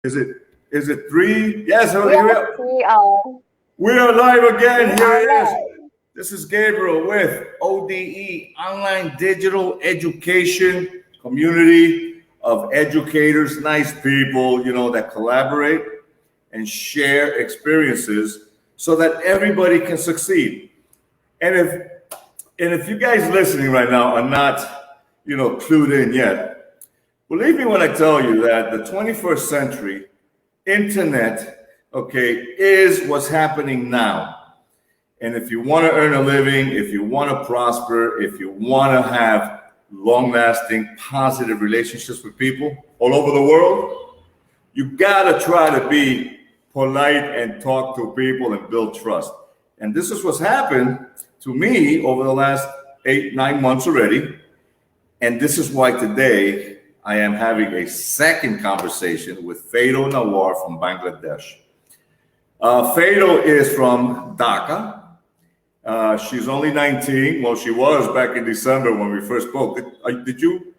Is it is it three? Yes, Yes, we are. we are live again. We Here are it is. live. This is Gabriel with ODE, Online Digital Education Community of Educators, nice people, that collaborate and share experiences so that everybody can succeed. And if you guys listening right now are not, clued in yet, believe me when I tell you that the 21st century internet, okay, is what's happening now. And if you want to earn a living, if you want to prosper, if you want to have long lasting, positive relationships with people all over the world, you got to try to be polite and talk to people and build trust. And this is what's happened to me over the last 8, 9 months already. And this is why today I am having a second conversation with Fairose Nawar from Bangladesh. Fairose is from Dhaka. She's only 19. Well, she was back in December when we first spoke. Did you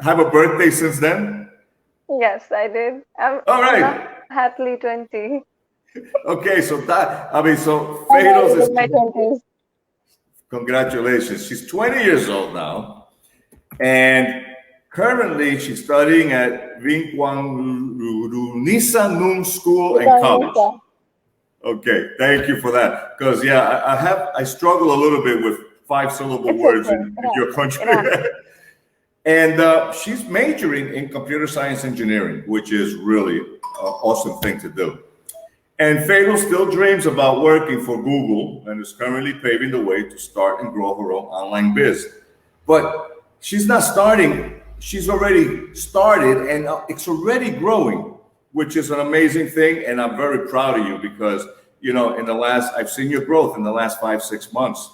have a birthday since then? Yes, I did. All I'm right. not happily 20. Okay, so so I'm already Fairose is, in my 20s. congratulations. She's 20 years old now. And currently she's studying at Vinquang Nung School and College. Okay, thank you for that. Because I struggle a little bit with 5-syllable It's words okay. in your country. Yeah. And she's majoring in computer science engineering, which is really an awesome thing to do. And Fairose still dreams about working for Google and is currently paving the way to start and grow her own online biz. But she's not starting, she's already started and it's already growing, which is an amazing thing. And I'm very proud of you because, I've seen your growth in the last 5, 6 months.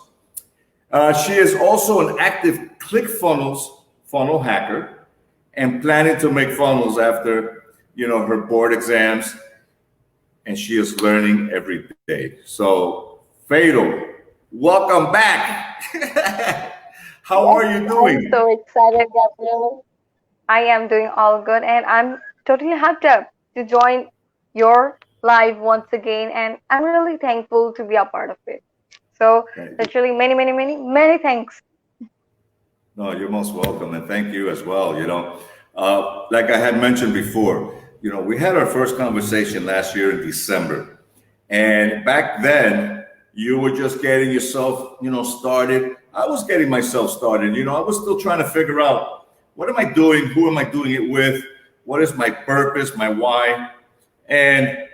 She is also an active ClickFunnels funnel hacker and planning to make funnels after, her board exams. And she is learning every day. So, Fairose, welcome back. How are you doing? I'm so excited, Gabriel. I am doing all good, and I'm totally hyped up to join your live once again. And I'm really thankful to be a part of it. So, literally, many, many, many, many thanks. No, you're most welcome, and thank you as well. Like I had mentioned before, we had our first conversation last year in December, and back then you were just getting yourself, started. I was getting myself started. I was still trying to figure out what am I doing, who am I doing it with, what is my purpose, my why, and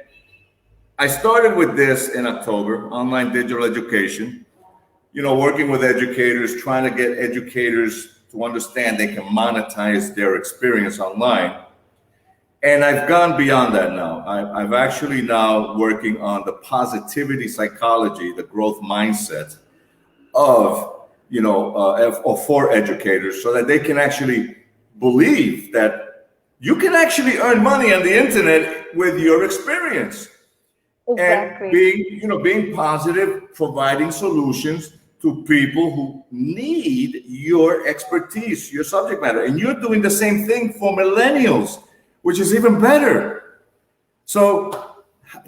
I started with this in October, online digital education. Working with educators, trying to get educators to understand they can monetize their experience online. And I've gone beyond that now. I've actually now working on the positivity psychology, the growth mindset of, for educators so that they can actually believe that you can actually earn money on the internet with your experience. Exactly. And being positive, providing solutions to people who need your expertise, your subject matter. And you're doing the same thing for millennials, which is even better. So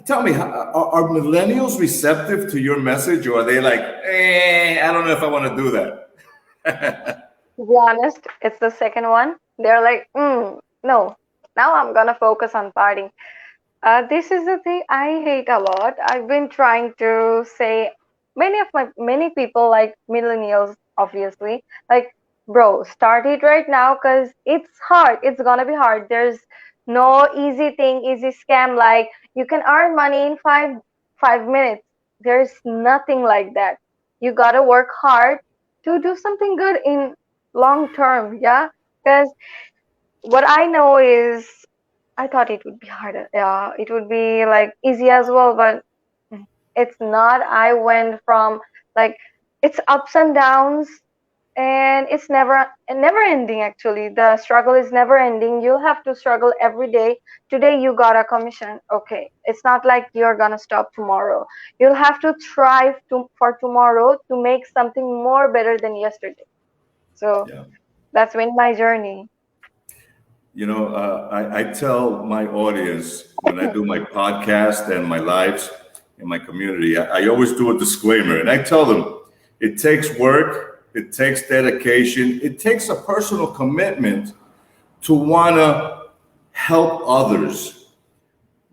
tell me, are millennials receptive to your message, or are they like, I don't know if I want to do that? To be honest, it's the second one. They're like, no, now I'm gonna focus on partying. This is the thing I hate a lot. I've been trying to say many people like millennials, obviously, like, bro, start it right now because it's hard. It's gonna be hard. There's no easy thing, easy scam like you can earn money in five minutes. There's nothing like that. You gotta work hard to do something good in long term, yeah? Because what I know is I thought it would be harder. Yeah, it would be like easy as well, but it's not. I went from like it's ups and downs, and it's never ending. Actually, the struggle is never ending. You'll have to struggle every day. Today you got a commission. Okay, it's not like you're gonna stop tomorrow. You'll have to strive for tomorrow to make something more better than yesterday. So Yeah. that's been my journey. I tell my audience when I do my podcast and my lives in my community, I always do a disclaimer and I tell them it takes work, it takes dedication, it takes a personal commitment to want to help others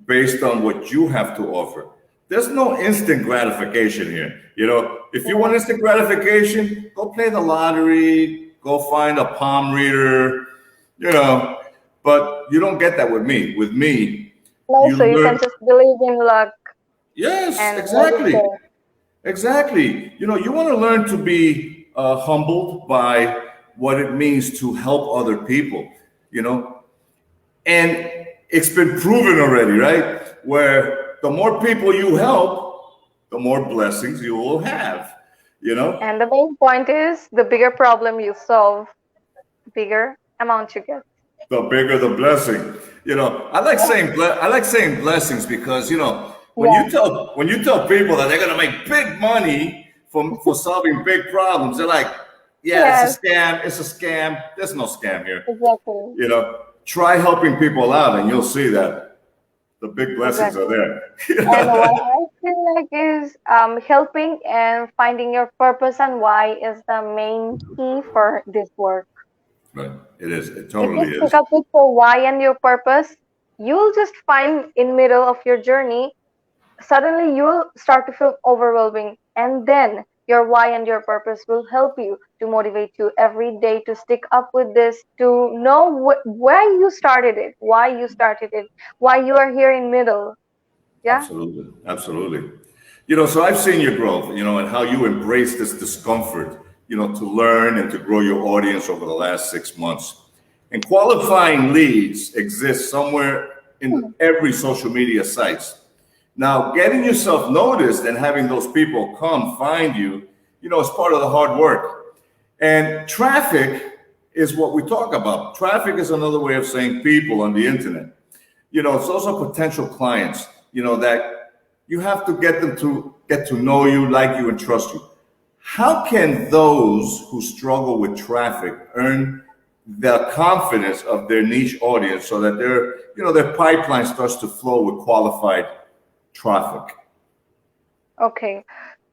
based on what you have to offer. There's no instant gratification here. If you want instant gratification, go play the lottery, go find a palm reader, you know, but you don't get that with me. With me, you Also, you learn. can just believe in luck Yes, and let it exactly. go. Exactly. You want to learn to be humbled by what it means to help other people, you know, and it's been proven already, right? Where the more people you help, the more blessings you will have, you know? And the main point is the bigger problem you solve, bigger amount you get. The bigger the blessing. I like saying blessings because Yeah. when you tell people that they're gonna make big money for solving big problems, they're like, yeah, it's Yes, a scam. It's a scam. There's no scam here. exactly. Try helping people out, and you'll see that the big blessings are Exactly. there. And what I feel like is helping and finding your purpose and why is the main key for this work. Right. It is. It If you totally stick is. up with your why and your purpose, you'll just find in middle of your journey, suddenly you'll start to feel overwhelming. And then your why and your purpose will help you to motivate you every day to stick up with this, to know where you started it, why you are here in middle. Yeah. Absolutely. Absolutely. So I've seen your growth, and how you embrace this discomfort, to learn and to grow your audience over the last 6 months. And qualifying leads exist somewhere in every social media sites. Now, getting yourself noticed and having those people come find you, is part of the hard work. And traffic is what we talk about. Traffic is another way of saying people on the internet. It's also potential clients, that you have to get them to get to know you, like you, and trust you. How can those who struggle with traffic earn the confidence of their niche audience so that their pipeline starts to flow with qualified traffic? Okay.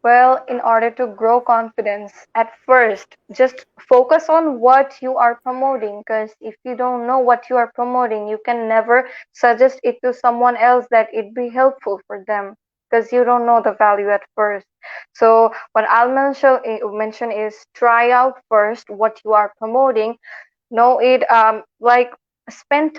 Well, in order to grow confidence, at first, just focus on what you are promoting. Because if you don't know what you are promoting, you can never suggest it to someone else that it be helpful for them because you don't know the value at first. So, what I'll mention is try out first what you are promoting. Know it, like spend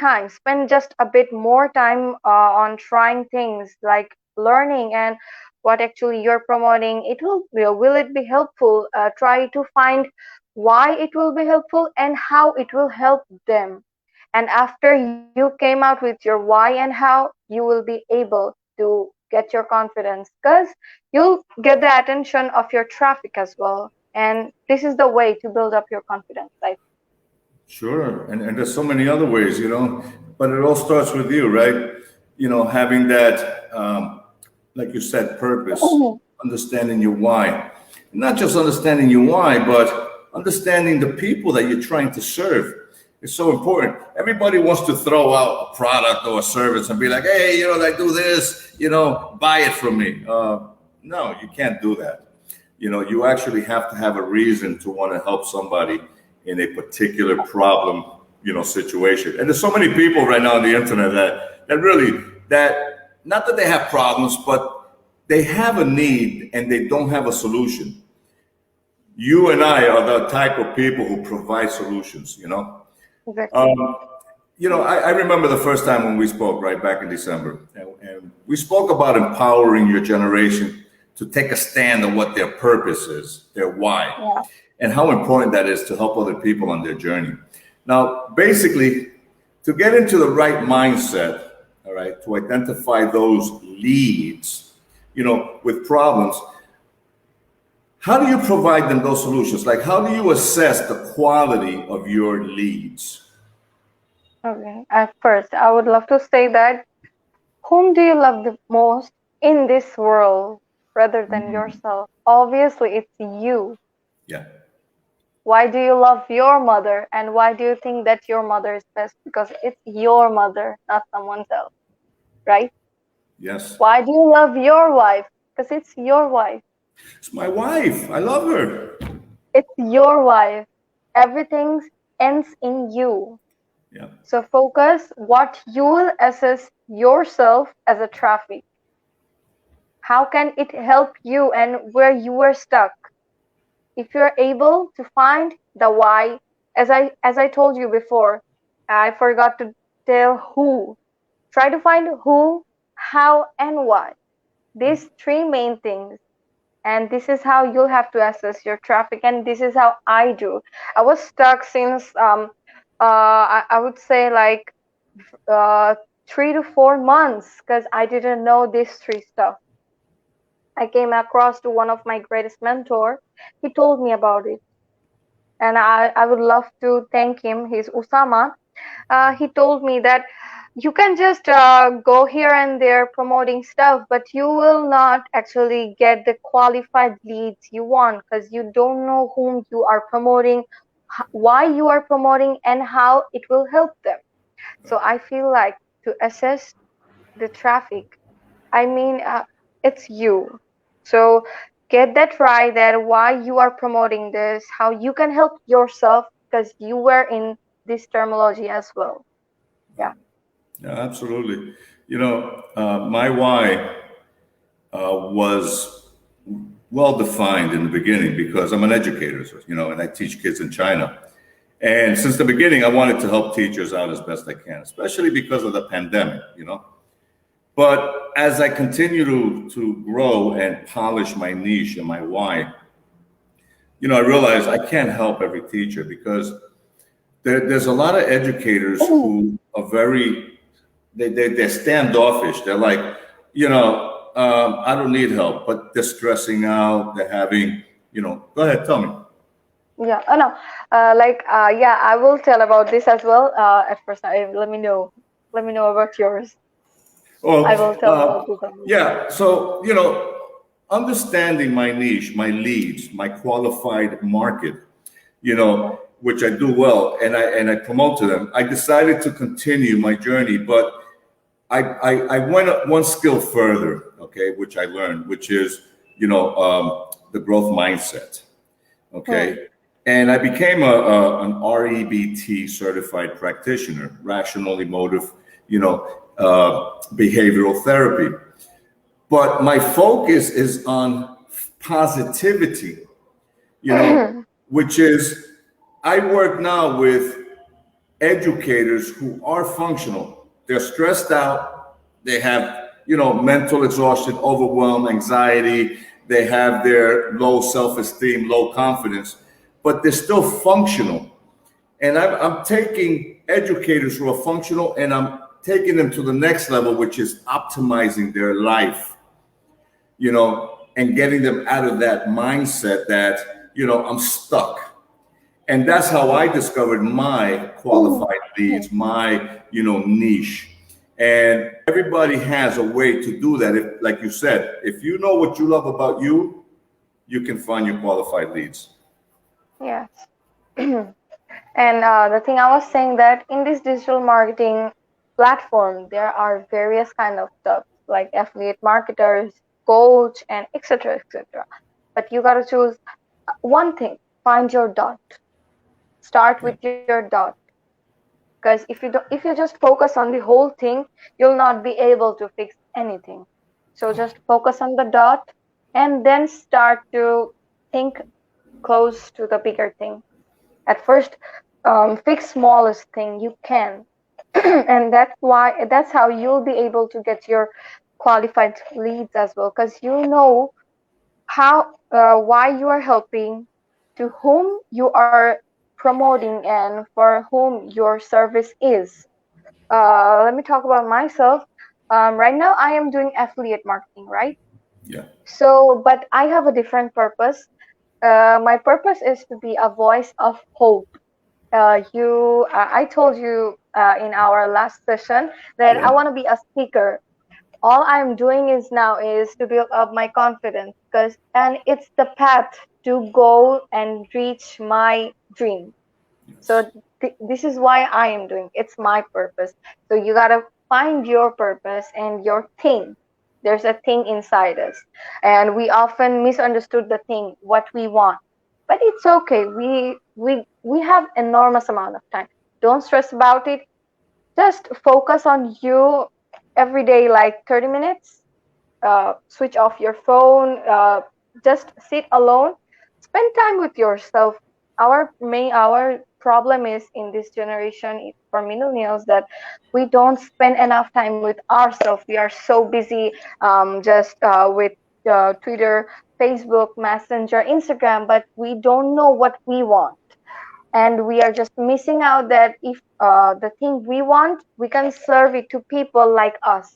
just a bit more time on trying things like learning and what actually you're promoting. Will it be helpful? Try to find why it will be helpful and how it will help them. And after you came out with your why and how, you will be able to get your confidence because you'll get the attention of your traffic as well. And this is the way to build up your confidence. Sure. And there's so many other ways, but it all starts with you, right? Having that, like you said, purpose, understanding your why. Not just understanding your why, but understanding the people that you're trying to serve. It's so important. Everybody wants to throw out a product or a service and be like, hey, I do this, buy it from me. No, you can't do that. You actually have to have a reason to want to help somebody in a particular problem, situation. And there's so many people right now on the internet that really, that not that they have problems, but they have a need and they don't have a solution. You and I are the type of people who provide solutions. Exactly. Um, I remember the first time when we spoke right back in December, and we spoke about empowering your generation to take a stand on what their purpose is, their why, Yeah. and how important that is to help other people on their journey. Now, basically, to get into the right mindset, all right, to identify those leads, with problems, how do you provide them those solutions? Like, how do you assess the quality of your leads? Okay. At first, I would love to say that whom do you love the most in this world rather than Mhm. yourself? Obviously, it's you. Yeah. Why do you love your mother? And why do you think that your mother is best? Because it's your mother, not someone else, right? Yes. Why do you love your wife? Because it's your wife. It's my wife. I love her. It's your wife. Everything ends in you. Yeah. So focus what you will assess yourself as a traffic. How can it help you and where you were stuck? If you're able to find the why, as I told you before, I forgot to tell who. Try to find who, how, and why. These three main things. And this is how you'll have to assess your traffic. And this is how I do. I was stuck since I would say like uh 3 to 4 months because I didn't know this three stuff. I came across to one of my greatest mentor. He told me about it, and I would love to thank him. He's Usama. He told me that you can just go here and there promoting stuff, but you will not actually get the qualified leads you want because you don't know whom you are promoting, why you are promoting, and how it will help them. So I feel like to assess the traffic, I mean, it's you. So get that right, that why you are promoting this, how you can help yourself because you were in this terminology as well. Yeah. Yeah, absolutely. My why was well defined in the beginning because I'm an educator, and I teach kids in China. And since the beginning, I wanted to help teachers out as best I can, especially because of the pandemic. But as I continue to grow and polish my niche and my why, I realized I can't help every teacher because there's a lot of educators who are they're standoffish. They're like, I don't need help, but they're stressing out. They're having, go ahead, tell me. Yeah. Oh no. Yeah, I will tell about this as well. At first, let me know. Let me know about yours. I Well, will tell about this as well. yeah. So, understanding my niche, my leads, my qualified market, Yeah. which I do well, and I promote to them. I decided to continue my journey, but I went one skill further, okay, which I learned, which is, the growth mindset, Hmm. okay, and I became an REBT certified practitioner, rational emotive, behavioral therapy. But my focus is on positivity, which is I work now with educators who are functional. They're stressed out. They have, mental exhaustion, overwhelm, anxiety. They have their low self-esteem, low confidence, but they're still functional. And I'm taking educators who are functional and I'm taking them to the next level, which is optimizing their life, and getting them out of that mindset that, I'm stuck. And that's how I discovered my qualified leads, my, niche. And everybody has a way to do that. If, like you said, if you know what you love about you, you can find your qualified leads. Yes. And the thing I was saying that in this digital marketing platform, there are various kind of stuff like affiliate marketers, coach, and etc. etc. But you gotta choose one thing. Find your dot. Start Yeah. with your dot. Because if you just focus on the whole thing, you'll not be able to fix anything. So just focus on the dot and then start to think close to the bigger thing. At first, fix smallest thing you can, and that's how you'll be able to get your qualified leads as well, because you know how why you are helping, to whom you are promoting, and for whom your service is. Let me talk about myself. Right now, I am doing affiliate marketing, right? Yeah. So, but I have a different purpose. My purpose is to be a voice of hope. I told you in our last session that I Yeah. want to be a speaker. All I'm doing is now is to build up my confidence, because and it's the path to go and reach my dream. So Yes. this is why I am doing. It's my purpose. So you gotta find your purpose and your thing. There's a thing inside us, and we often misunderstood the thing, what we want. But it's okay. We have enormous amount of time. Don't stress about it. Just focus on you every day, like 30 minutes. Switch off your phone. Just sit alone. Spend time with yourself. Our problem is in this generation for millennials that we don't spend enough time with ourselves. We are so busy, just with Twitter, Facebook, Messenger, Instagram, but we don't know what we want, and we are just missing out that if the thing we want, we can serve it to people like us.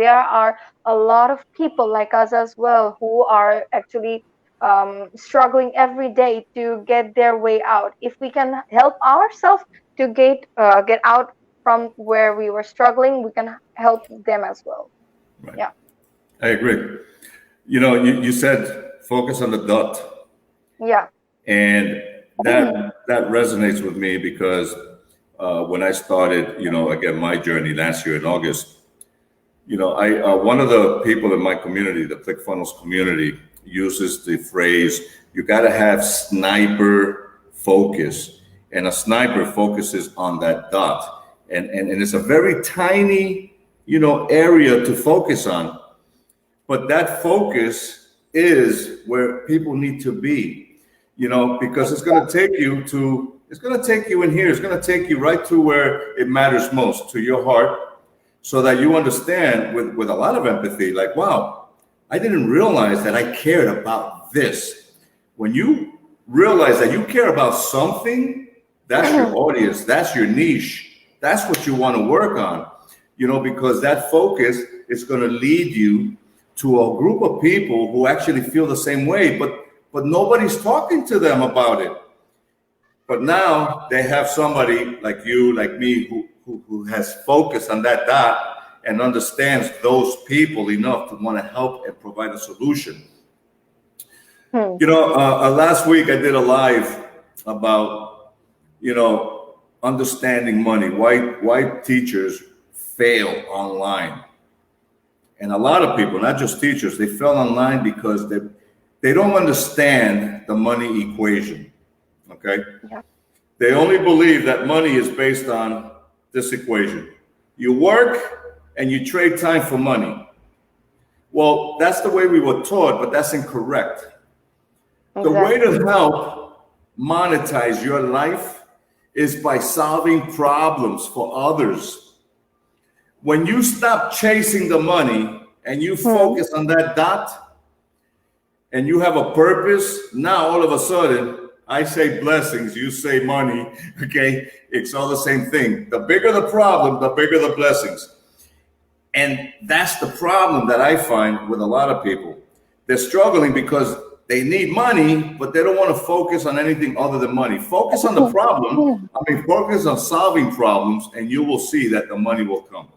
There are a lot of people like us as well who are actually struggling every day to get their way out. If we can help ourselves to get out from where we were struggling, we can help them as well. Right. Yeah. I agree. You said focus on the dot, Yeah. and that resonates with me because when I started, again, my journey last year in August, I one of the people in my community, the ClickFunnels community, uses the phrase, "You got to have sniper focus," and a sniper focuses on that dot, and it's a very tiny, area to focus on, but that focus is where people need to be, because it's going to take you in here. It's going to take you right to where it matters most, to your heart, so that you understand with a lot of empathy, like, wow, I didn't realize that I cared about this. When you realize that you care about something, that's your audience, that's your niche, that's what you want to work on, because that focus is going to lead you to a group of people who actually feel the same way, but nobody's talking to them about it. But now they have somebody like you, like me, who has focused on that dot and understands those people enough to want to help and provide a solution. Hmm. Last week I did a live about, understanding money, why teachers fail online. And a lot of people, not just teachers, they fail online because they don't understand the money equation. Okay? Yeah. They only believe that money is based on this equation. You work and you trade time for money. Well, that's the way we were taught, but that's incorrect. The way Exactly. to help monetize your life is by solving problems for others. When you stop chasing the money and you Hmm. focus on that dot and you have a purpose, now all of a sudden, I say blessings, you say money, okay? It's all the same thing. The bigger the problem, the bigger the blessings. And that's the problem that I find with a lot of people. They're struggling because they need money, but they don't want to focus on anything other than money. Focus on the problem. Focus on solving problems, and you will see that the money will come,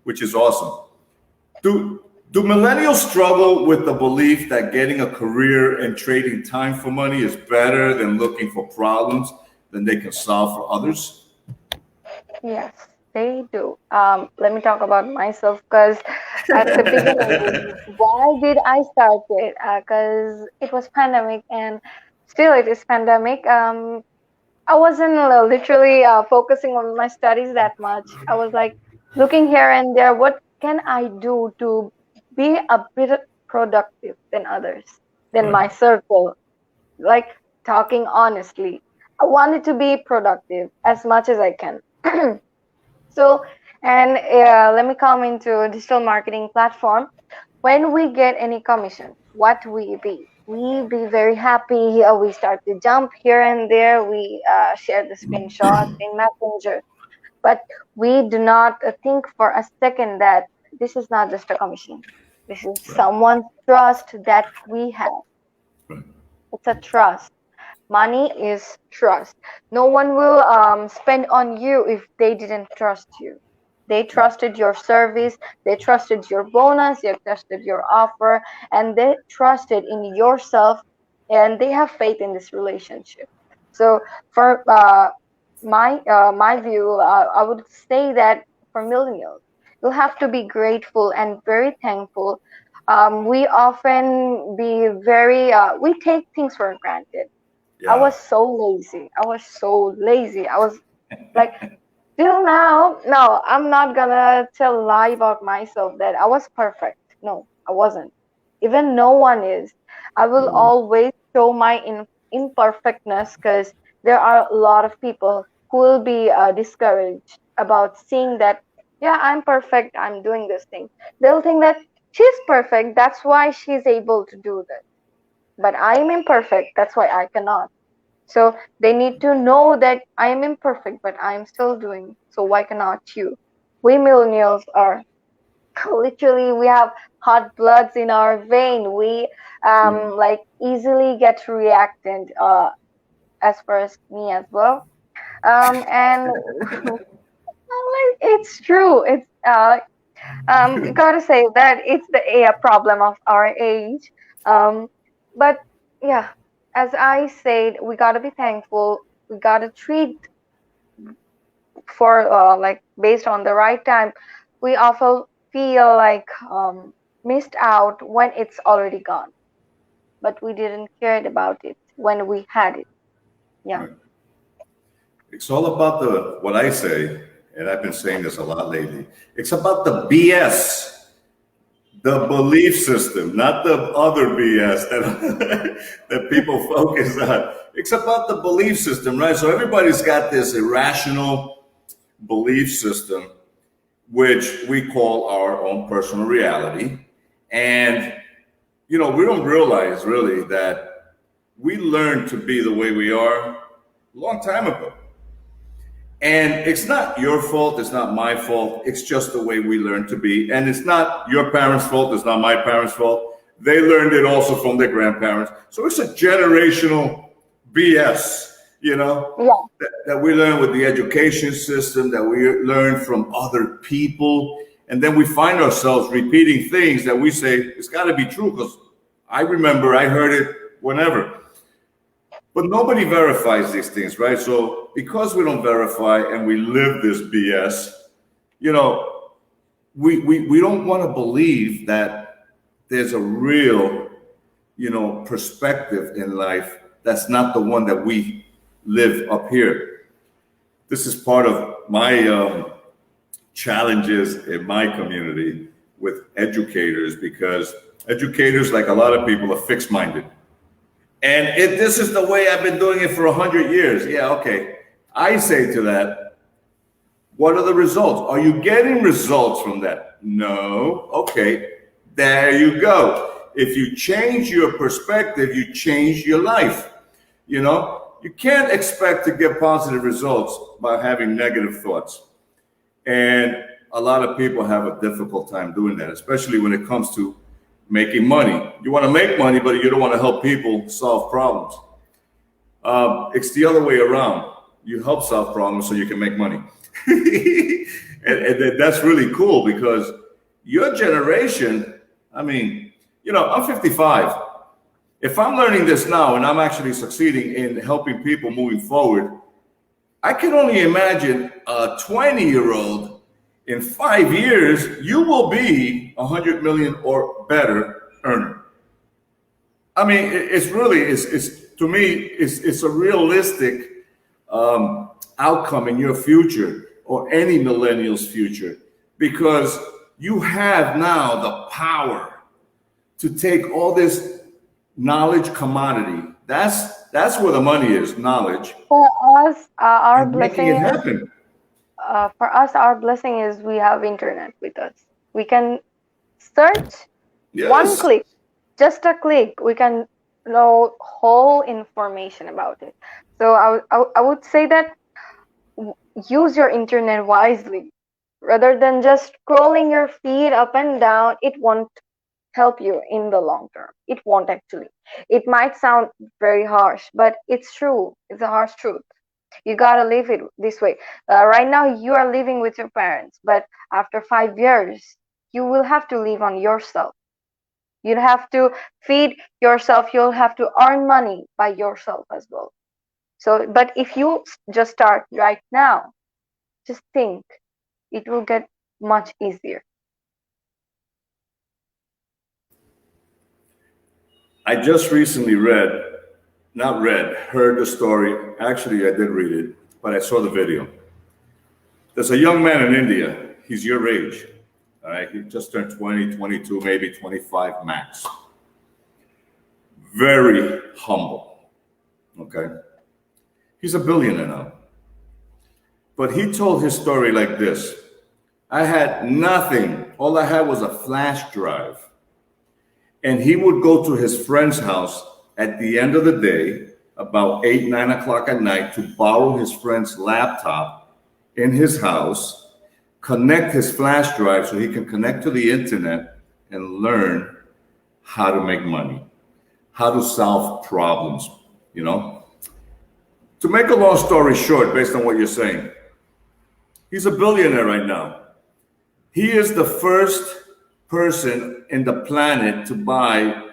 which is awesome. Do millennials struggle with the belief that getting a career and trading time for money is better than looking for problems than they can solve for others? Yes, they do. Let me talk about myself because at the beginning, why did I start it? Because it was pandemic and still it is pandemic. I wasn't literally focusing on my studies that much. I was like looking here and there. What can I do to be a bit productive than others, than Right. my circle? Like talking honestly. I wanted to be productive as much as I can. So, and let me come into a digital marketing platform. When we get any commission, what we be? We be very happy. We start to jump here and there. We share the screenshot in Messenger, but we do not think for a second that this is not just a commission. This is Right. someone's trust that we have. Right. It's a trust. Money is trust. No one will spend on you if they didn't trust you. They trusted your service, they trusted your bonus, they trusted your offer, and they trusted in yourself and they have faith in this relationship. So for my view, I would say that for millennials, you'll have to be grateful and very thankful. We often be very we take things for granted. I Yeah. was so lazy. I was so lazy. I was like, till now, no, I'm not gonna tell a lie about myself that I was perfect. No, I wasn't. Even no one is. I will always show my imperfectness because there are a lot of people who will be discouraged about seeing that, yeah, I'm perfect, I'm doing this thing. They'll think that she's perfect, that's why she's able to do this. But I'm imperfect, that's why I cannot. So they need to know that I am imperfect, but I am still doing. So why cannot you? We millennials are literally, we have hot bloods in our vein. We like easily get reactant. As far as me as well. And like, it's true. It's gotta say that it's the problem of our age. Um, but yeah, as I said, we gotta be thankful. We gotta treat for like based on the right time. We often feel like missed out when it's already gone, but we didn't care about it when we had it. Yeah. Right. It's all about the what I say, and I've been saying this a lot lately. It's about the BS, the belief system, not the other BS that that people focus on. It's about the belief system, right? So everybody's got this irrational belief system, which we call our own personal reality, and we don't realize really that we learned to be the way we are a long time ago. And it's not your fault, it's not my fault, it's just the way we learn to be. And it's not your parents' fault, it's not my parents' fault. They learned it also from their grandparents. So it's a generational BS, Yeah. that we learn with the education system, that we learn from other people. And then we find ourselves repeating things that we say, it's got to be true because I remember I heard it whenever. But nobody verifies these things, right? So because we don't verify and we live this BS, you know, we don't want to believe that there's a real, perspective in life that's not the one that we live up here. This is part of my challenges in my community with educators because educators, like a lot of people, are fixed minded. And if this is the way I've been doing it for 100 years, yeah, okay. I say to that, what are the results? Are you getting results from that? No. Okay. There you go. If you change your perspective, you change your life. You can't expect to get positive results by having negative thoughts. And a lot of people have a difficult time doing that, especially when it comes to making money. You want to make money, but you don't want to help people solve problems. It's the other way around. You help solve problems so you can make money. And that's really cool because your generation, I mean, I'm 55. If I'm learning this now and I'm actually succeeding in helping people moving forward, I can only imagine a 20-year-old in 5 years, you will be 100 million or better earner. I mean, it's really, it's to me, it's a realistic outcome in your future or any millennial's future because you have now the power to take all this knowledge commodity. That's where the money is, knowledge, For us, our and making blessing it is happen. our blessing is we have internet with us. We can search one Yes. click, just a click. We can know whole information about it. So I would say that w- use your internet wisely rather than just scrolling your feed up and down. It won't help you in the long term. It won't actually. It might sound very harsh, but it's true. It's a harsh truth. You gotta live it this way. Right now, you are living with your parents, but after 5 years, you will have to live on yourself. You have to feed yourself. You'll have to earn money by yourself as well. So, but if you just start right now, just think, it will get much easier. I just recently not read, heard the story. Actually, I did read it, but I saw the video. There's a young man in India. He's your age. All right. He just turned 20, 22, maybe 25 max. Very humble. Okay. He's a billionaire now. But he told his story like this: I had nothing. All I had was a flash drive. And he would go to his friend's house at the end of the day, about 8, 9 o'clock at night, to borrow his friend's laptop in his house, connect his flash drive so he can connect to the internet and learn how to make money, how to solve problems, you know? To make a long story short, based on what you're saying, he's a billionaire right now. He is the first person in the planet to buy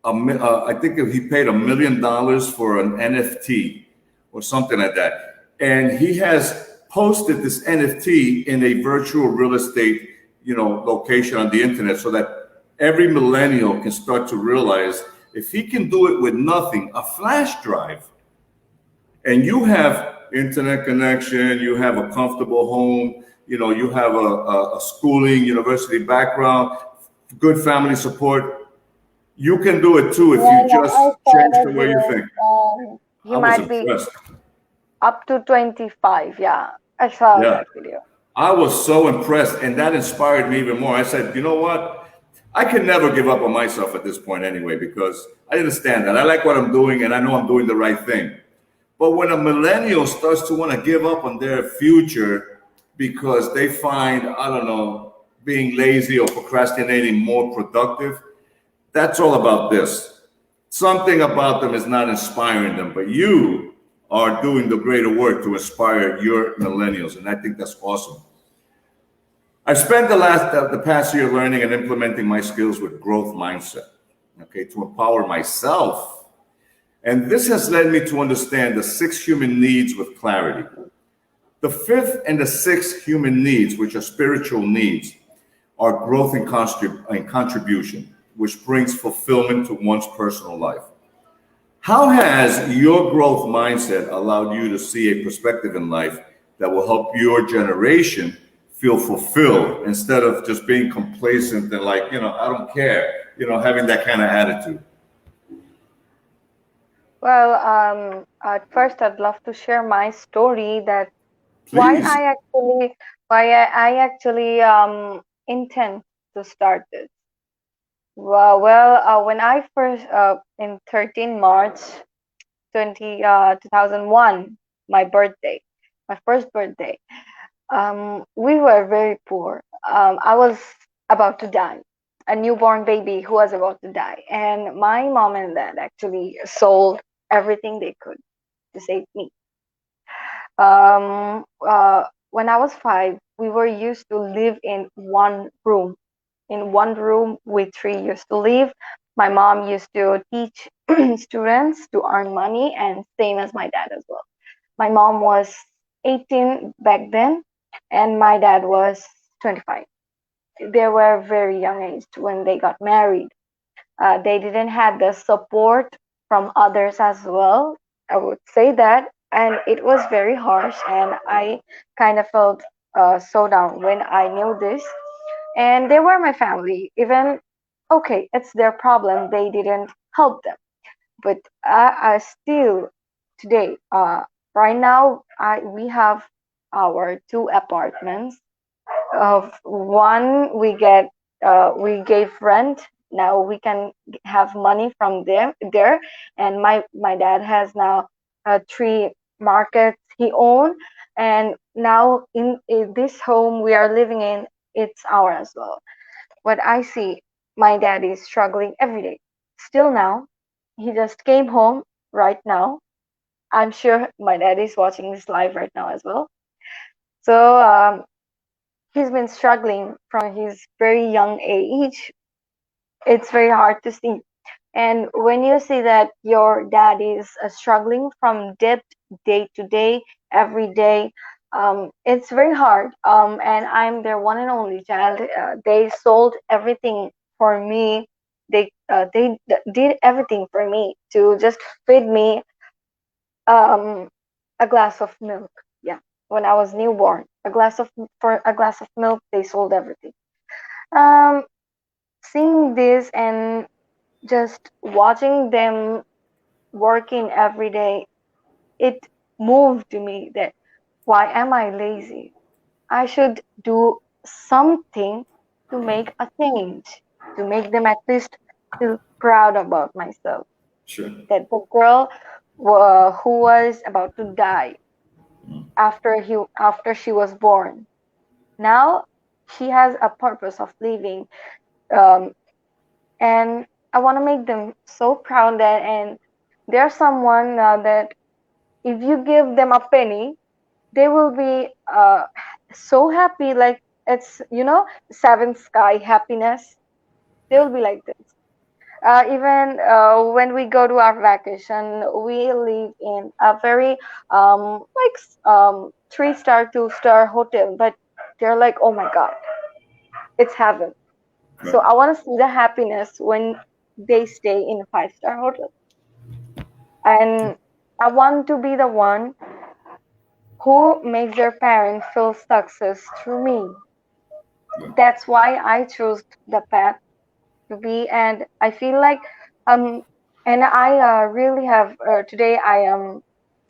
I think he paid $1 million for an NFT or something like that. And he has posted this NFT in a virtual real estate, location on the internet so that every millennial can start to realize if he can do it with nothing, a flash drive, and you have internet connection, you have a comfortable home, you have a schooling, university background, good family support, you can do it too if you When just I saw change the the way you video, think. he I was might be impressed. up to 25. Yeah, I saw Yeah, that video. I was so impressed, and that inspired me even more. I said, you know what? I can never give up on myself at this point anyway, because I understand that. I like what I'm doing, and I know I'm doing the right thing. But when a millennial starts to want to give up on their future because they find, I don't know, being lazy or procrastinating more productive, that's all about this. Something about them is not inspiring them, but you are doing the greater work to inspire your millennials, and I think that's awesome. I've spent the past year learning and implementing my skills with growth mindset, okay, to empower myself. And this has led me to understand the 6 human needs with clarity. The fifth and the sixth human needs, which are spiritual needs, are growth and contribution, which brings fulfillment to one's personal life. How has your growth mindset allowed you to see a perspective in life that will help your generation feel fulfilled instead of just being complacent and like, I don't care, having that kind of attitude? Well, at first, I'd love to share my story that why Please. I actually intend to start this. When I first in 13 March 2001, my birthday, my first birthday, we were very poor. I was about to die, a newborn baby who was about to die, and my mom and dad actually sold everything they could to save me. When I was 5, we were used to live in one room. In one room, we three used to live. My mom used to teach students to earn money, and same as my dad as well. My mom was 18 back then, and my dad was 25. They were very young age when they got married. They didn't have the support from others as well. I would say that, and it was very harsh, and I kind of felt so down when I knew this. And they were my family. Even okay, it's their problem. They didn't help them, but I still today, right now, we have our 2 apartments. Of one, we gave rent. Now we can have money from them there, and my dad has now 3 markets he own, and now in this home we are living in, it's our as well. What I see, my dad is struggling every day. Still now, he just came home right now. I'm sure my dad is watching this live right now as well. So he's been struggling from his very young age. it's very hard to see. And when you see that your dad is struggling from debt day to day, every day, it's very hard. And I'm their one and only child. They sold everything for me. They did everything for me to just feed me um, a glass of milk. Yeah, when I was newborn, for a glass of milk, they sold everything. Um, Seeing this and just watching them working every day, it moved me that why am I lazy? I should do something to make a change, to make them at least feel proud about myself. Sure. That the girl who was about to die after she was born, now she has a purpose of living, um, and I want to make them so proud that and there's someone that if you give them a penny, they will be so happy, like it's seventh sky happiness. They will be like this. Even when we go to our vacation, we live in a very like 3-star 2-star hotel, but they're like, oh my god, it's heaven. So Right. I want to see the happiness when they stay in a 5-star hotel, and I want to be the one who makes their parents feel success through me. Right. That's why I chose the path to be, and I feel like um and I really have today I am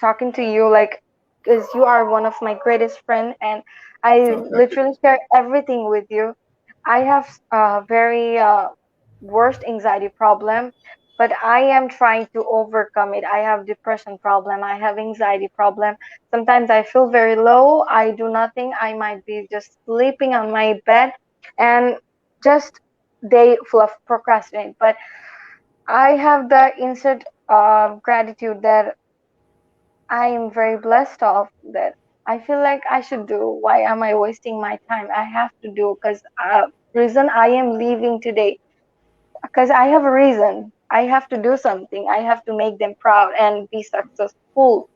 talking to you like because you are one of my greatest friend, and I Oh, thank you. literally share everything with you. I have a very worst anxiety problem, but I am trying to overcome it. I have depression problem, I have anxiety problem. Sometimes I feel very low, I do nothing, I might be just sleeping on my bed and just day full of procrastinate. But I have the instant gratitude that I am very blessed of that. I feel like I should do. Why am I wasting my time? I have to do because reason I am leaving today because I have a reason. I have to do something. I have to make them proud and be successful.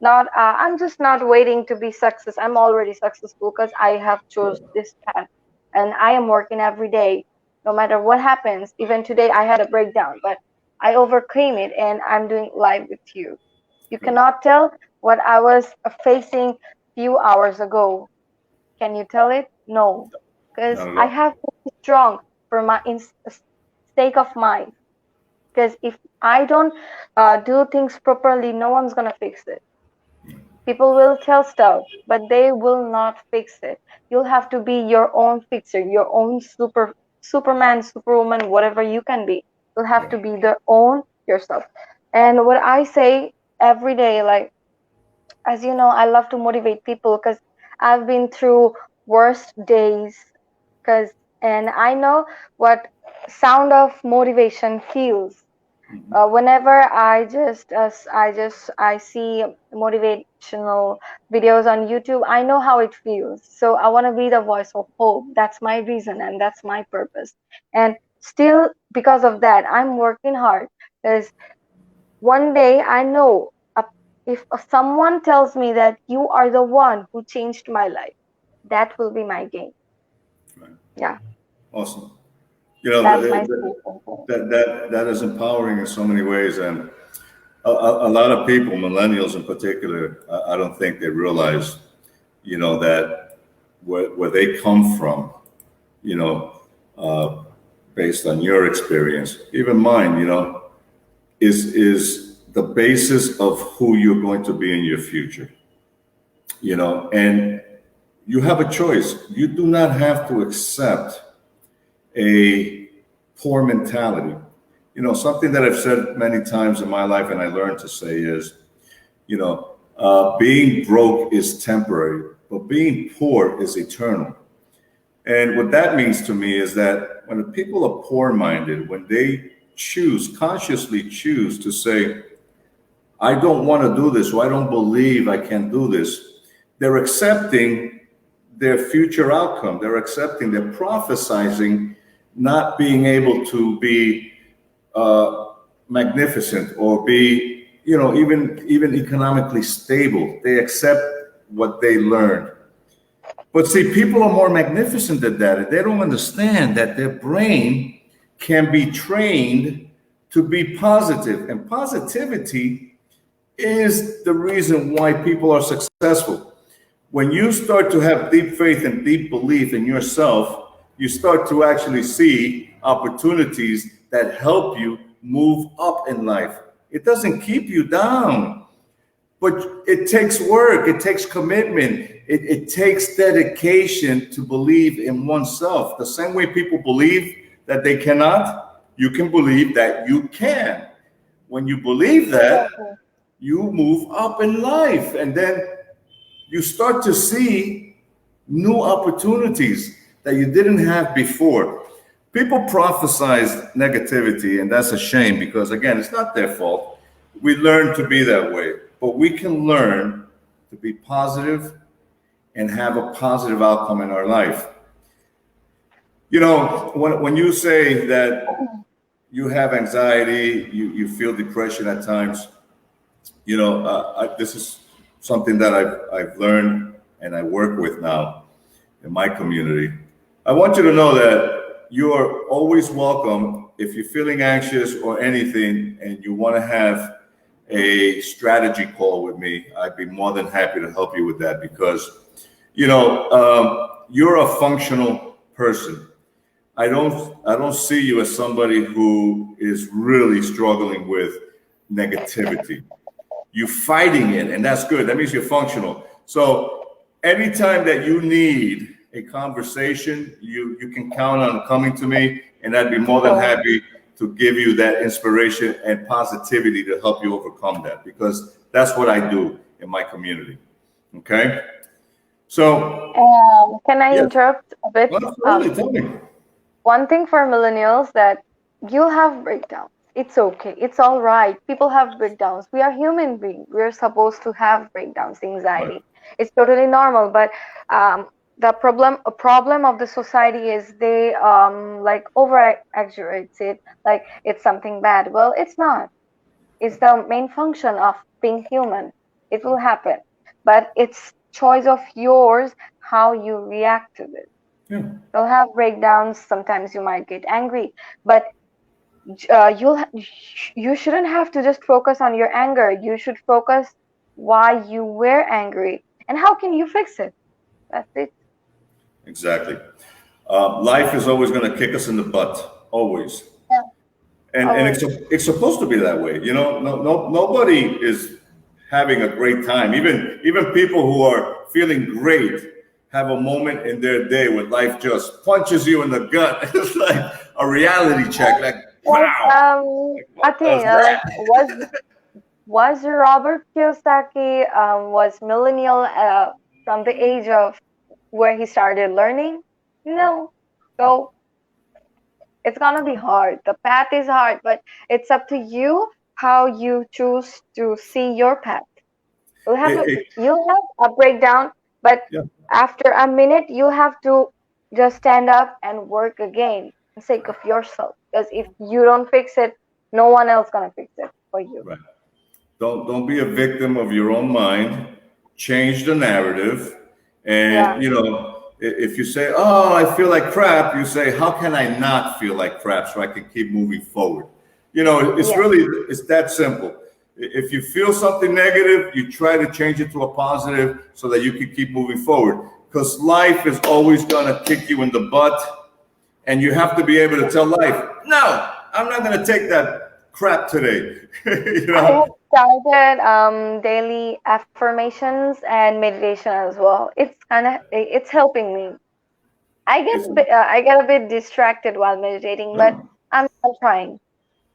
Not I'm just not waiting to be success. I'm already successful because I have chose this path, and I am working every day, no matter what happens. Even today, I had a breakdown, but I overcame it, and I'm doing live with you. You Right. cannot tell what I was facing few hours ago. Can you tell it? No, because Not at I all. have to be strong for my sake of mine. Because if I don't do things properly, no one's gonna fix it. People will tell stuff, but they will not fix it. You'll have to be your own fixer, your own Superman, Superwoman, whatever you can be. You'll have Right. to be the own yourself. And what I say every day, like as you know, I love to motivate people because I've been through worst days. Because and I know what sound of motivation feels whenever I see motivational videos on YouTube, I know how it feels. So I want to be the voice of hope. That's my reason and that's my purpose. And still, because of that, I'm working hard because one day I know if someone tells me that you are the one who changed my life, that will be my gain. Right. Yeah, Awesome. You know, that's my statement. that is empowering in so many ways, and a lot of people, millennials in particular, I don't think they realize, that where they come from, you know, uh, based on your experience, even mine, is the basis of who you're going to be in your future, and you have a choice. You do not have to accept a poor mentality. Something that I've said many times in my life and I learned to say is, being broke is temporary, but being poor is eternal. And what that means to me is that when the people are poor minded, when they consciously choose to say, I don't want to do this, or I don't believe I can do this, they're accepting their future outcome. They're accepting, they're prophesizing not being able to be magnificent or be, even economically stable. They accept what they learned. But see, people are more magnificent than that. They don't understand that their brain can be trained to be positive. And positivity is the reason why people are successful. When you start to have deep faith and deep belief in yourself, you start to actually see opportunities that help you move up in life. It doesn't keep you down, but it takes work, it takes commitment, it takes dedication to believe in oneself. The same way people believe that they cannot, you can believe that you can. When you believe that, you move up in life, and then you start to see new opportunities that you didn't have before. People prophesize negativity, and that's a shame because, again, it's not their fault. We learn to be that way, but we can learn to be positive and have a positive outcome in our life. When you say that you have anxiety, you feel depression at times, this is something that I've learned and I work with now in my community. I want you to know that you are always welcome if you're feeling anxious or anything and you want to have a strategy call with me. I'd be more than happy to help you with that because, you're a functional person. I don't see you as somebody who is really struggling with negativity. You're fighting it, and that's good. That means you're functional. So anytime that you need a conversation, you can count on coming to me, and I'd be more than happy to give you that inspiration and positivity to help you overcome that, because that's what I do in my community. Okay? So can I interrupt a bit? Absolutely, tell me. One thing for millennials that you'll have breakdowns. It's okay. It's all right. People have breakdowns. We are human beings. We're supposed to have breakdowns, anxiety. Right. It's totally normal. But a problem of the society is they over exaggerate it like it's something bad. Well, it's not. It's the main function of being human. It will happen, but it's choice of yours how you react to it. Yeah. You'll have breakdowns. Sometimes you might get angry, but you shouldn't have to just focus on your anger. You should focus why you were angry and how can you fix it. That's it. Exactly. Life is always going to kick us in the butt, always. Yeah. And it's supposed to be that way. Nobody is having a great time. Even people who are feeling great have a moment in their day where life just punches you in the gut. It's like a reality check. Like, wow. I think was Robert Kiyosaki was millennial from the age of where he started learning? No. So it's gonna be hard. The path is hard, but it's up to you how you choose to see your path. You'll have a breakdown, but after a minute, you have to just stand up and work again for the sake of yourself. Because if you don't fix it, no one else gonna fix it for you. Right. Don't be a victim of your own mind. Change the narrative, and if you say, "Oh, I feel like crap," you say, "How can I not feel like crap so I can keep moving forward?" It's that simple. If you feel something negative, you try to change it to a positive so that you can keep moving forward. Because life is always going to kick you in the butt. And you have to be able to tell life, no, I'm not going to take that crap today. I have started daily affirmations and meditation as well. It's helping me. I get a bit distracted while meditating, but I'm trying.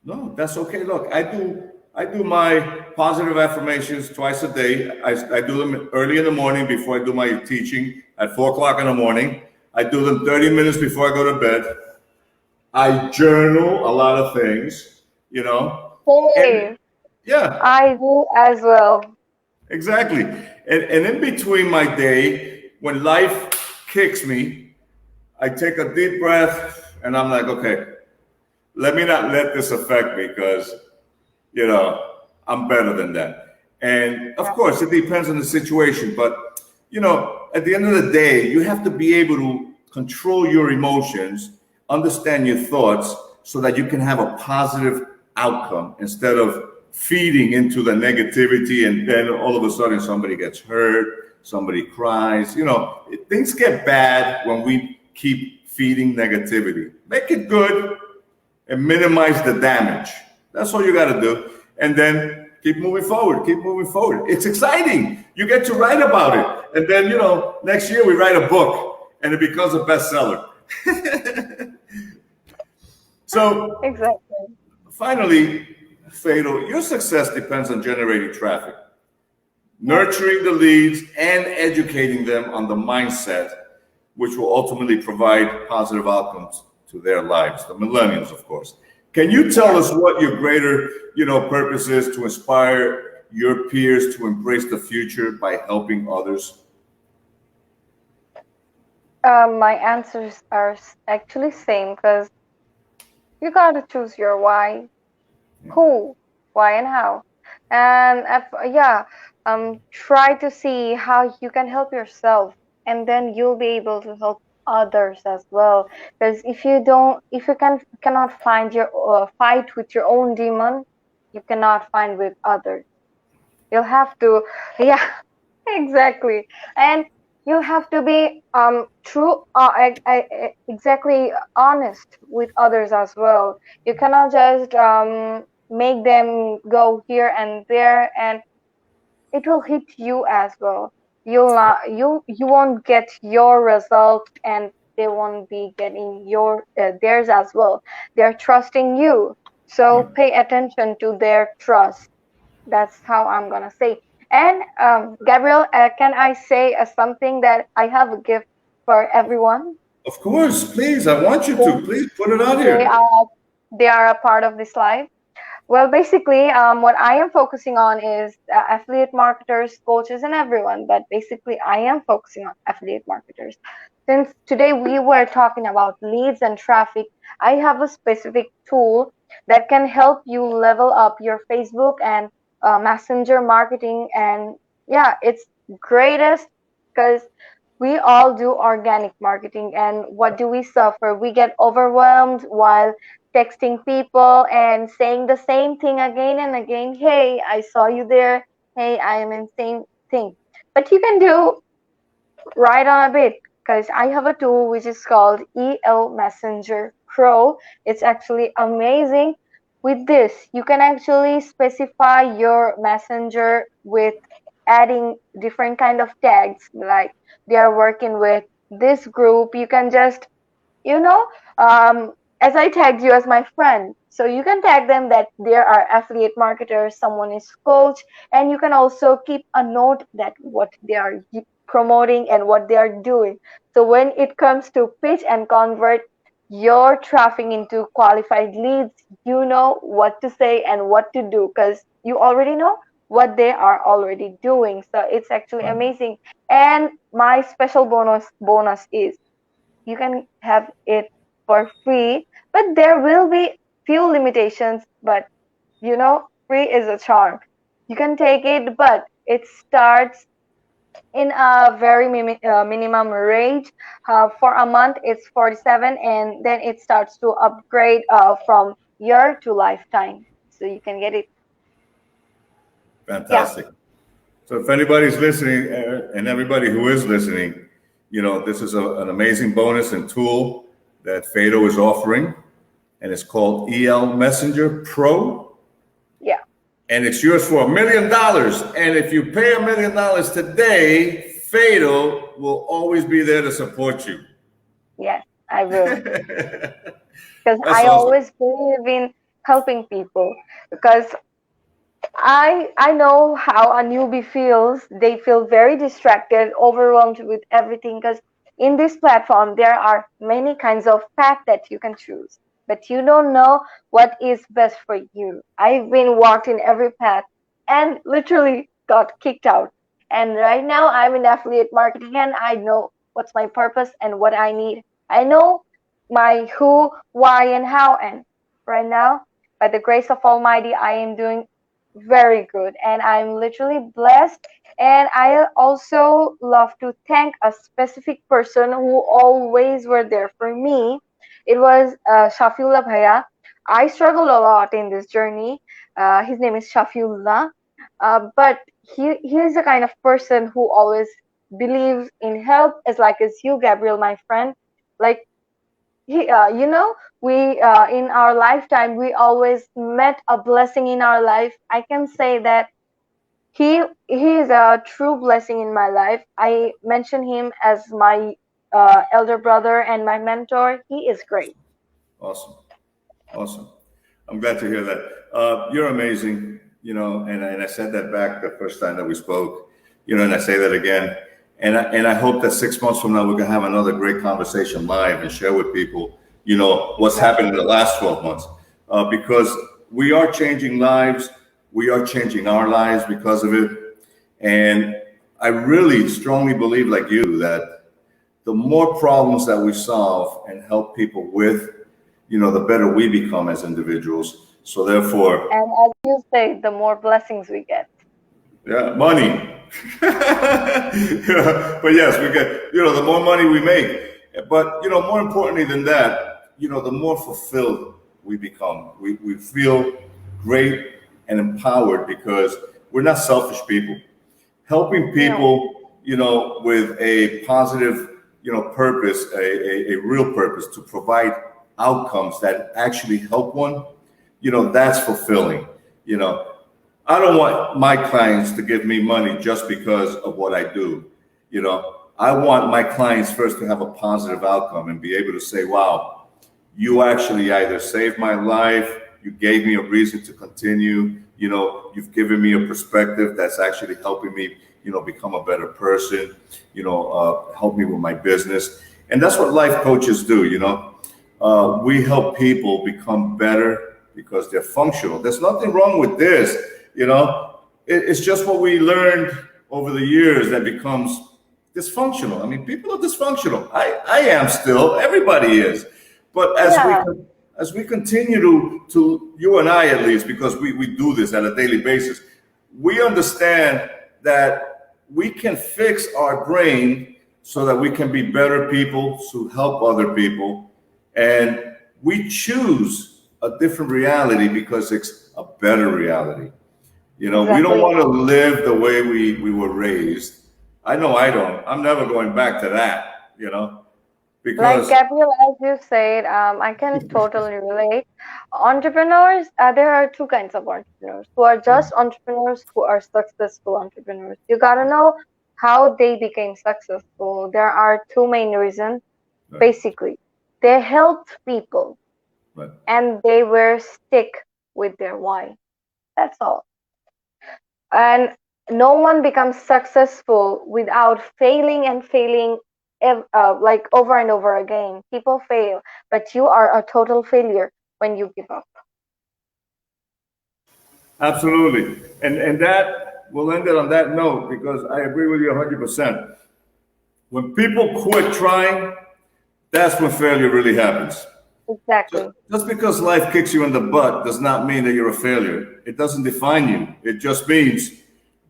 No, that's okay. Look, I do my positive affirmations twice a day. I do them early in the morning before I do my teaching at 4 o'clock in the morning. I do them 30 minutes before I go to bed. I journal a lot of things, Hey, I do as well. Exactly. And in between my day, when life kicks me, I take a deep breath And I'm like, okay, let me not let this affect me because, you know, I'm better than that. And of course, it depends on the situation. But, you know, at the end of the day, you have to be able to control your emotions, understand your thoughts so that you can have a positive outcome instead of feeding into the negativity and then all of a sudden somebody gets hurt, somebody cries. You know, things get bad when we keep feeding negativity. Make it good and minimize the damage. That's all you got to do. And then keep moving forward, keep moving forward. It's exciting. You get to write about it. And then, you know, next year we write a book and it becomes a bestseller. So Exactly. finally, Fatal, your success depends on generating traffic, Yeah. nurturing the leads, and educating them on the mindset, which will ultimately provide positive outcomes to their lives, the millennials, of course. Can you tell us what your greater, purpose is to inspire your peers to embrace the future by helping others? My answers are actually same because you gotta choose your why, Yeah. who, why, and how. And yeah, try to see how you can help yourself, and then you'll be able to help others as well. Because if you cannot find your fight with your own demon, you cannot find with others. You'll have to, yeah, exactly. And you have to be true, exactly honest with others as well. You cannot just make them go here and there, and it will hit you as well. You won't get your result, and they won't be getting your theirs as well. They're trusting you, so Yeah. pay attention to their trust. That's how I'm gonna say. And Gabriel, can I say something that I have a gift for everyone Of course, please. I want you to. since Please put it out they here. are they are a part of this life? Well, basically, what I am focusing on is affiliate marketers, coaches, and everyone. But basically, I am focusing on affiliate marketers. Since today we were talking about leads and traffic, I have a specific tool that can help you level up your Facebook and Messenger marketing. And yeah, it's greatest because we all do organic marketing. And what do we suffer? We get overwhelmed while texting people and saying the same thing again and again. Hey, I saw you there. Hey, I am in same thing. But you can do right on a bit because I have a tool which is called EL Messenger Pro. It's actually amazing. With this, you can actually specify your messenger with adding different kind of tags, like they are working with this group. You can just you know, as I tagged you as my friend. So you can tag them that there are affiliate marketers, someone is coach, and you can also keep a note that what they are promoting and what they are doing. So when it comes to pitch and convert your traffic into qualified leads, you know what to say and what to do because you already know what they are already doing. So it's actually amazing. And my special bonus is you can have it for free, but there will be few limitations. But free is a charm. You can take it, but it starts in a very minimum range. For a month it's 47, and then it starts to upgrade from year to lifetime, so you can get it. Yeah. Fantastic. So if anybody's listening and everybody who is listening, this is an amazing bonus and tool that Fado is offering, and it's called EL Messenger Pro, Yeah. and it's yours for $1 million. And if you pay $1 million today, Fado will always be there to support you. Yes, I will, That's because I awesome. always believe in helping people, because I know how a newbie feels. They feel very distracted, overwhelmed with everything, because in this platform there are many kinds of path that you can choose, but you don't know what is best for you. I've been walked in every path and literally got kicked out. And right now I'm in affiliate marketing and I know what's my purpose and what I need. I know my who, why, and how. And right now, by the grace of Almighty, I am doing very good, and I'm literally blessed. And I also love to thank a specific person who always were there for me. It was Shafiullah Bhaiya. I struggled a lot in this journey. His name is Shafiullah, but he is the kind of person who always believes in help, as like as you, Gabriel, my friend. Like he, we in our lifetime we always met a blessing in our life. I can say that he is a true blessing in my life. I mention him as my elder brother and my mentor. He is great. Awesome. Awesome. I'm glad to hear that. You're amazing, and I said that back the first time that we spoke, and I say that again. And I hope that 6 months from now, we're going to have another great conversation live and share with people, what's happened in the last 12 months. Because we are changing lives. We are changing our lives because of it. And I really strongly believe, like you, that the more problems that we solve and help people with, the better we become as individuals. So therefore, And as you say, the more blessings we get. yeah, money. But yes, we get, the more money we make. But, more importantly than that, the more fulfilled we become. We feel great and empowered because we're not selfish people. Helping people, with a positive, purpose, a real purpose to provide outcomes that actually help one, that's fulfilling. I don't want my clients to give me money just because of what I do. I want my clients first to have a positive outcome and be able to say, wow, you actually either saved my life, you gave me a reason to continue, you've given me a perspective that's actually helping me, become a better person, help me with my business. And that's what life coaches do, we help people become better because they're functional. There's nothing wrong with this, it's just what we learned over the years that becomes dysfunctional. I mean, people are dysfunctional. I am still, everybody is. But as we continue to you and I at least, because we do this at a daily basis, we understand that we can fix our brain so that we can be better people to help other people. And we choose a different reality because it's a better reality. Exactly. We don't want to live the way we were raised. I know I don't. I'm never going back to that, because Like Gabriel, as you said, I can totally relate. Entrepreneurs, there are two kinds of entrepreneurs who are just entrepreneurs, who are successful entrepreneurs. You gotta know how they became successful. There are two main reasons. right, Basically, they helped people right. and they were stick with their why. That's all. And no one becomes successful without failing and failing, like over and over again. People fail, but you are a total failure when you give up. Absolutely. And that we'll end it on that note because I agree with you 100%. When people quit trying, that's when failure really happens. Exactly. Just because life kicks you in the butt does not mean that you're a failure. It doesn't define you. It just means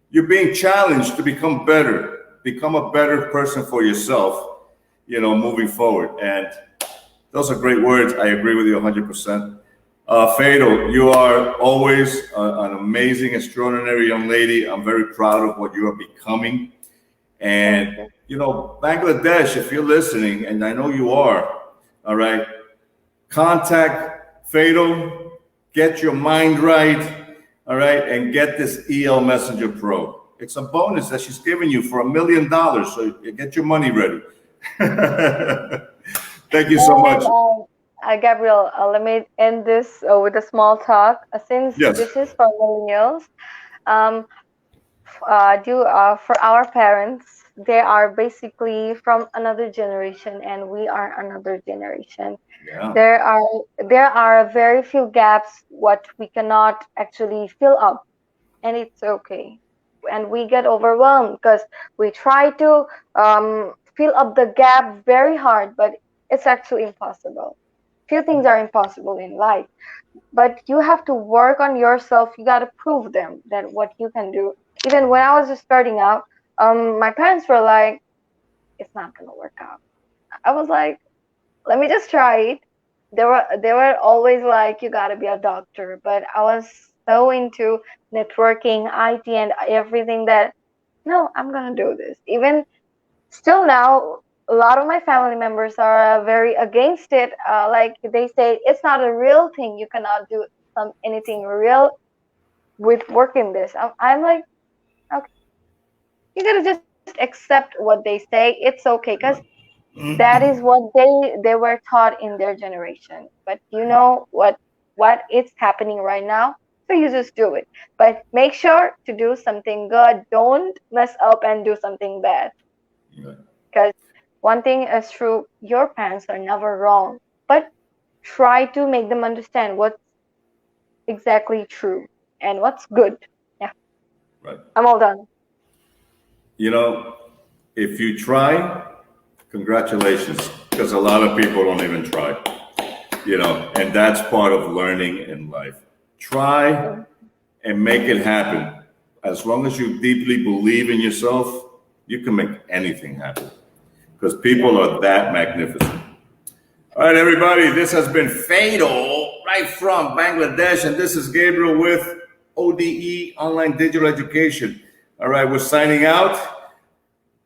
you're being challenged to become better, become a better person for yourself, moving forward. And those are great words. I agree with you 100%. Fatal, you are always an amazing, extraordinary young lady. I'm very proud of what you are becoming. Thank And, you. Bangladesh, if you're listening, and I know you are, all right, contact Fatal, get your mind right, all right, and get this EL Messenger Pro. It's a bonus that she's giving you for $1 million, so get your money ready. Thank you so much. And Gabriel, let me end this with a small talk. Since Yes. this is for millennials, um, for our parents, they are basically from another generation, and we are another generation. Yeah. There are very few gaps what we cannot actually fill up, and it's okay. And we get overwhelmed because we try to fill up the gap very hard, but it's actually impossible. Few things are impossible in life, but you have to work on yourself. You got to prove them that what you can do. Even when I was just starting out, my parents were like, it's not gonna work out. I was like, let me just try it. They were always like, you gotta be a doctor, but I was so into networking, IT, and everything that no, I'm gonna do this. Even still now, a lot of my family members are very against it. Like they say, it's not a real thing. You cannot do anything real with working this. I'm like, okay, you gotta just accept what they say. It's okay, because that is what they were taught in their generation. But you know what is happening right now, so you just do it. But make sure to do something good. Don't mess up and do something bad. Right. Because one thing is true, your parents are never wrong. But try to make them understand what's exactly true and what's good. Yeah, Right. I'm all done. You know, if you try, congratulations, because a lot of people don't even try. You know, and that's part of learning in life. Try Mm. and make it happen. As long as you deeply believe in yourself, you can make anything happen because people Yeah. are that magnificent. All right, everybody, this has been Fatal right from Bangladesh, and this is Gabriel with ODE, Online Digital Education. All right, we're signing out.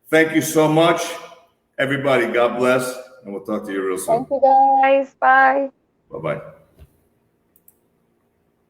Thank you so much, everybody. God bless, and we'll talk to you real soon. Thank you guys. Bye. Bye bye.